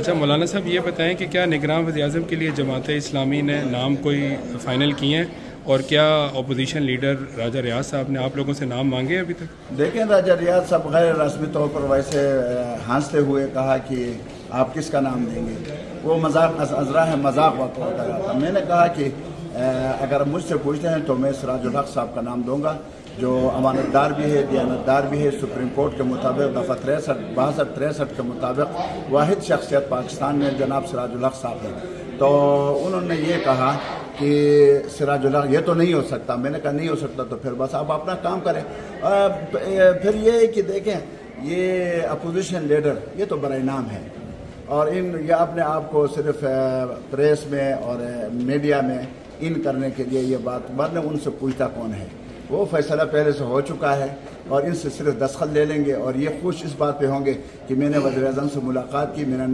اچھا مولانا صاحب یہ بتائیں کہ کیا نگراں وزیر اعظم کے لیے جماعت اسلامی نے نام کوئی فائنل کیے ہیں، اور کیا اپوزیشن لیڈر راجہ ریاض صاحب نے آپ لوگوں سے نام مانگے ابھی تک؟ دیکھیں، راجہ ریاض صاحب غیر رسمی طور پر ویسے ہنستے ہوئے کہا کہ آپ کس کا نام دیں گے، وہ مذاق ازرا ہے، مذاق وقت ہوتا رہا تھا۔ میں نے کہا کہ اگر مجھ سے پوچھتے ہیں تو میں سراج الحق صاحب کا نام دوں گا، جو امانت دار بھی ہے، دیانت دار بھی ہے۔ سپریم کورٹ کے مطابق دفعہ 62-63 کے مطابق واحد شخصیت پاکستان میں جناب سراج الحق صاحب ہے۔ تو انہوں نے یہ کہا کہ سراج الحق یہ تو نہیں ہو سکتا۔ میں نے کہا نہیں ہو سکتا تو پھر بس آپ اپنا کام کریں۔ پھر یہ ہے کہ دیکھیں، یہ اپوزیشن لیڈر یہ تو برائے نام ہے، اور یہ اپنے آپ کو صرف پریس میں اور میڈیا میں ان کرنے کے لیے یہ بات، ورنہ ان سے پوچھتا کون ہے؟ وہ فیصلہ پہلے سے ہو چکا ہے، اور ان سے صرف دستخط لے لیں گے، اور یہ خوش اس بات پہ ہوں گے کہ میں نے وزیر اعظم سے ملاقات کی، میں نے